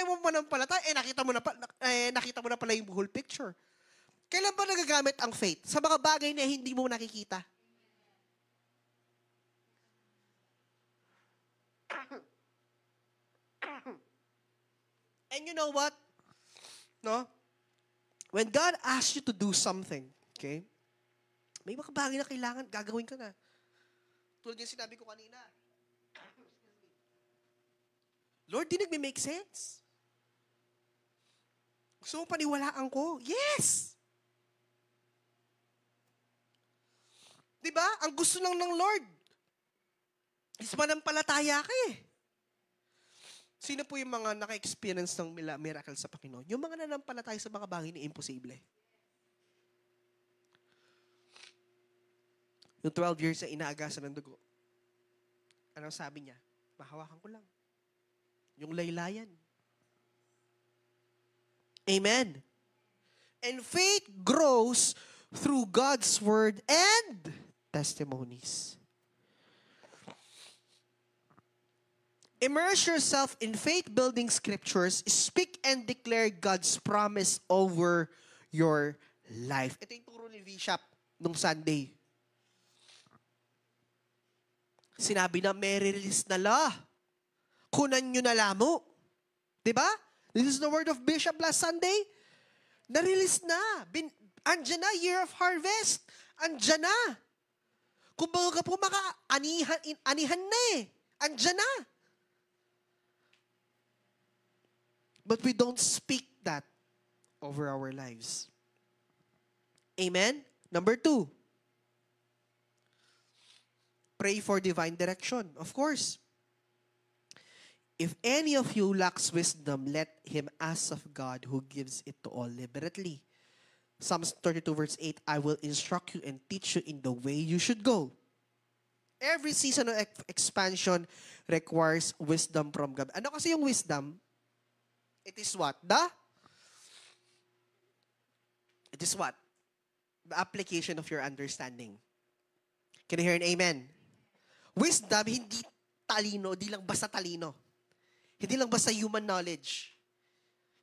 C: mo manampalataya? Nakita mo na pala yung whole picture. Kailan ba nagagamit ang faith? Sa mga bagay na hindi mo nakikita. And you know what? No? When God asks you to do something, okay? May mga bagay na kailangan, gagawin ka na. Tulad yung sinabi ko kanina. Lord, di nagme-make sense. Gusto mo paniwalaan ko? Yes! Diba? Ang gusto lang ng Lord is manampalataya ka eh. Sino po yung mga naka-experience ng miracle sa Panginoon? Yung mga nanampalataya sa mga bagay na imposible. Yung 12 years na inaagasan ng dugo. Anong sabi niya? Mahawakan ko lang. Yung laylayan. Amen. And faith grows through God's word and testimonies. Immerse yourself in faith-building scriptures. Speak and declare God's promise over your life. Ito yung turo ni Bishop nung Sunday. Sinabi na, may release na la. Kunan nyo na lamo. Diba? This is the word of Bishop last Sunday. Na-release na. Andyan na, year of harvest. Andyan na. Kung baga po anihan na eh. Andyan na. But we don't speak that over our lives. Amen? Number 2. Pray for divine direction. Of course. If any of you lacks wisdom, let him ask of God who gives it to all liberally. Psalms 32 verse 8, I will instruct you and teach you in the way you should go. Every season of expansion requires wisdom from God. Ano kasi yung wisdom? It is what? It is what? The application of your understanding. Can you hear an amen? Wisdom, hindi talino, hindi lang basta talino. Hindi lang basta human knowledge.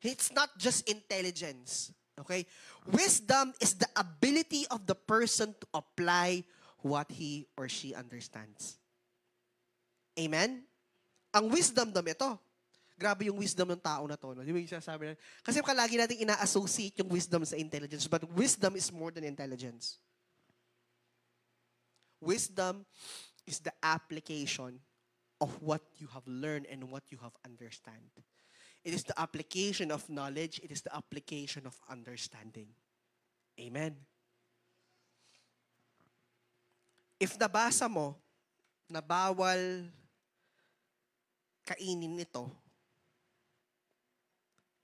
C: It's not just intelligence. Okay? Wisdom is the ability of the person to apply what he or she understands. Amen? Ang wisdom dam ito. Grabe yung wisdom ng tao na to. No? Di ba yung sinasabi na? Kasi lagi natin ina-associate yung wisdom sa intelligence. But wisdom is more than intelligence. Wisdom is the application of what you have learned and what you have understand. It is the application of knowledge. It is the application of understanding. Amen. If nabasa mo na bawal kainin ito,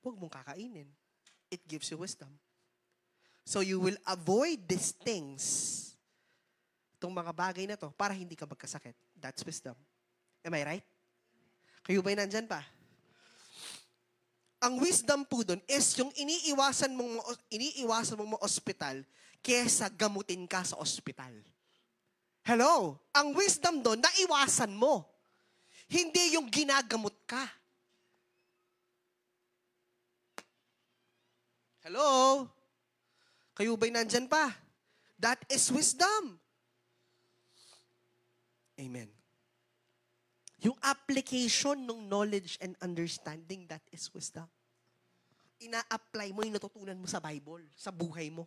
C: huwag mong kakainin. It gives you wisdom. So you will avoid these things, itong mga bagay na to, para hindi ka magkasakit. That's wisdom. Am I right? Kayo ba'y nandyan pa? Ang wisdom po doon is yung iniiwasan mong ospital kesa gamutin ka sa ospital. Hello? Ang wisdom doon, naiwasan mo. Hindi yung ginagamot ka. Hello? Kayo ba'y nandyan pa? That is wisdom. Amen. Yung application ng knowledge and understanding, that is wisdom. Ina-apply mo yung natutunan mo sa Bible, sa buhay mo.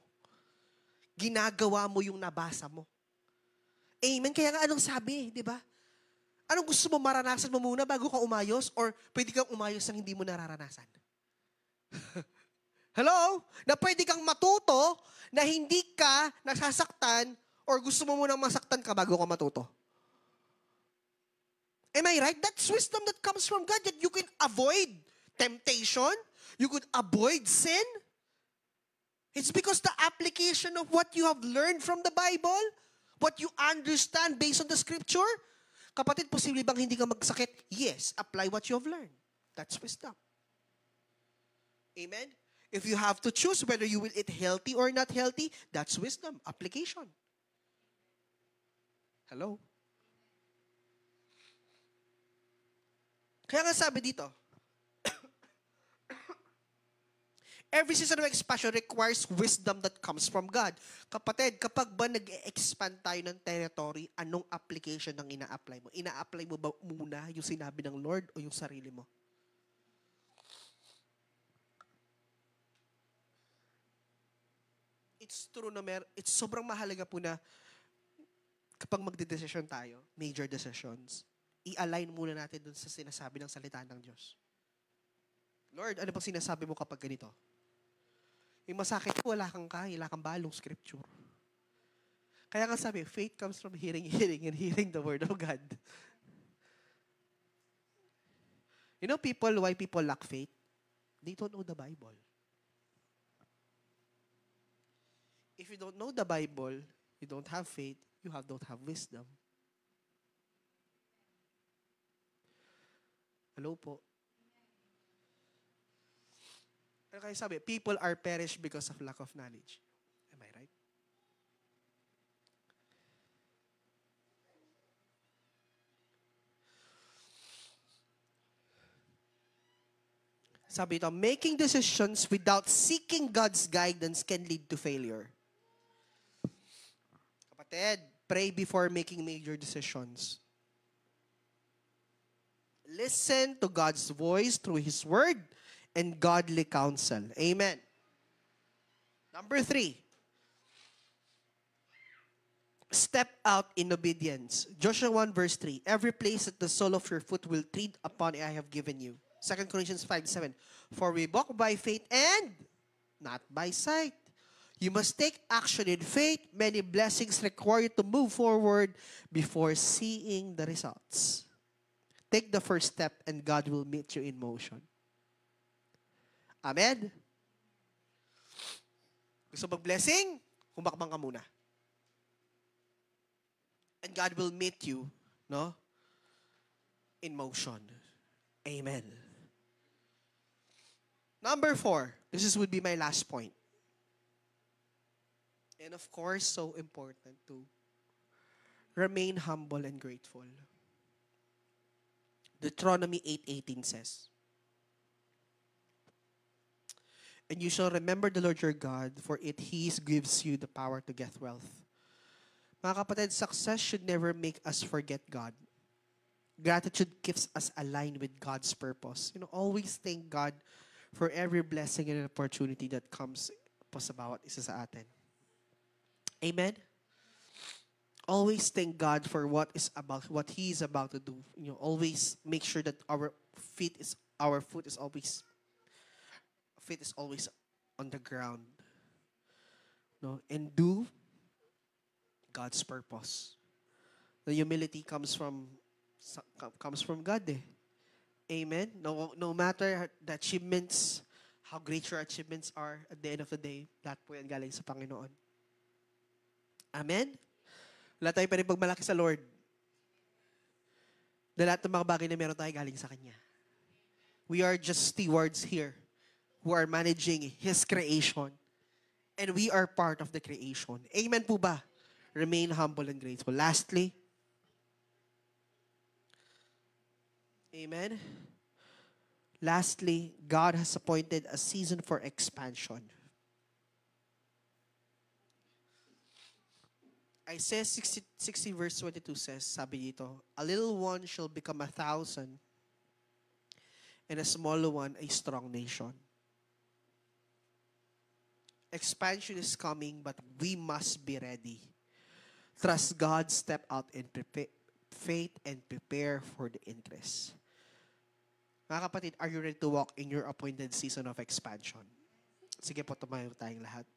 C: Ginagawa mo yung nabasa mo. Amen? Kaya nga anong sabi, di ba? Anong gusto mo maranasan mo muna bago ka umayos? Or pwede kang umayos nang hindi mo nararanasan? Hello? Na pwede kang matuto na hindi ka nasasaktan or gusto mo munang masaktan ka bago ka matuto. Am I right? That's wisdom that comes from God, that you can avoid temptation, you could avoid sin. It's because the application of what you have learned from the Bible, what you understand based on the Scripture. Kapatid, posible bang hindi ka magsakit? Yes, apply what you have learned. That's wisdom. Amen? If you have to choose whether you will eat healthy or not healthy, that's wisdom, application. Hello? Kaya nga sabi dito, every season of expansion requires wisdom that comes from God. Kapatid, kapag ba nag-expand tayo ng territory, anong application ang ina-apply mo? Ina-apply mo ba muna yung sinabi ng Lord o yung sarili mo? It's true na it's sobrang mahalaga po na kapag magde-decision tayo, major decisions, i-align muna natin dun sa sinasabi ng salita ng Diyos. Lord, ano bang sinasabi mo kapag ganito? Yung masakit, wala kang balong scripture. Kaya nga sabi, faith comes from hearing, and hearing the word of God. You know why people lack faith? They don't know the Bible. If you don't know the Bible, you don't have faith, don't have wisdom. Hello po. Ano kaya sabi? People are perished because of lack of knowledge. Am I right? Sabi ito, making decisions without seeking God's guidance can lead to failure. Kapatid, pray before making major decisions. Listen to God's voice through His Word and godly counsel. Amen. Number 3. Step out in obedience. Joshua 1 verse 3. Every place that the sole of your foot will tread upon I have given you. 2 Corinthians 5:7. For we walk by faith and not by sight. You must take action in faith. Many blessings require you to move forward before seeing the results. Take the first step and God will meet you in motion. Amen? Gusto mag-blessing? Humakbang ka muna. And God will meet you, no? In motion. Amen. Number 4. Would be my last point. And of course, so important to remain humble and grateful. Deuteronomy 8:18 says, and you shall remember the Lord your God, for He gives you the power to get wealth. Mga kapatid, success should never make us forget God. Gratitude keeps us aligned with God's purpose. Always thank God for every blessing and opportunity that comes po sa bawat isa sa atin. Amen? Always thank God for what He is about to do. Always make sure that our foot is always on the ground. No, and do God's purpose. The humility comes from God. Amen. No matter the achievements, how great your achievements are, at the end of the day, lahat po yan galing sa Panginoon. Amen. Wala tayong pinagpagmalaki sa Lord. Na lahat ng mga bagay na meron tayo galing sa Kanya. We are just stewards here who are managing His creation. And we are part of the creation. Amen po ba? Remain humble and grateful. Lastly, amen? Lastly, God has appointed a season for expansion. Isaiah 60 verse 22 says, sabi dito, a little one shall become 1,000, and a small one a strong nation. Expansion is coming, but we must be ready. Trust God, step out in faith, and prepare for the increase. Mga kapatid, are you ready to walk in your appointed season of expansion? Sige po, tumayo tayong lahat.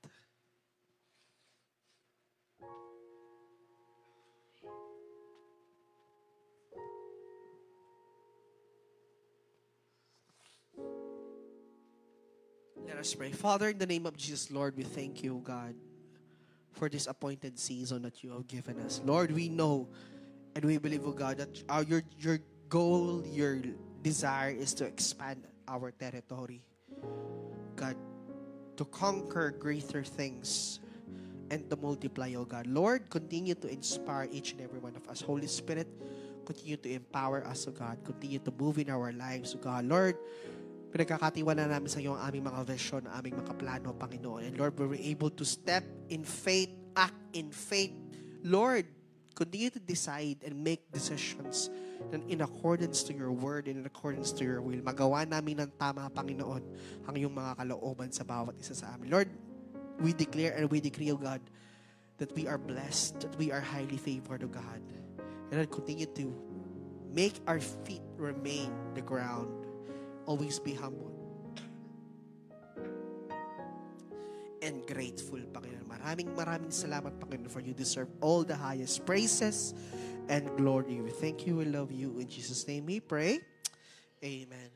C: Let us pray. Father, in the name of Jesus, Lord, we thank you, God, for this appointed season that you have given us. Lord, we know and we believe, oh God, that your goal, your desire is to expand our territory. God, to conquer greater things and to multiply, oh God. Lord, continue to inspire each and every one of us. Holy Spirit, continue to empower us, oh God. Continue to move in our lives, oh God. Lord, pinagkakatiwala namin sa iyo ang aming mga vision, ang aming mga plano, Panginoon. And Lord, we were able to step in faith, act in faith. Lord, continue to decide and make decisions in accordance to your word and in accordance to your will. Magawa namin ng tama, Panginoon, ang iyong mga kalooban sa bawat isa sa amin. Lord, we declare and we decree, O God, that we are blessed, that we are highly favored, O God. And Lord, continue to make our feet remain the ground. Always be humble and grateful, Panginoon. Maraming salamat, Panginoon, for you deserve all the highest praises and glory. We thank you, we love you. In Jesus' name we pray. Amen.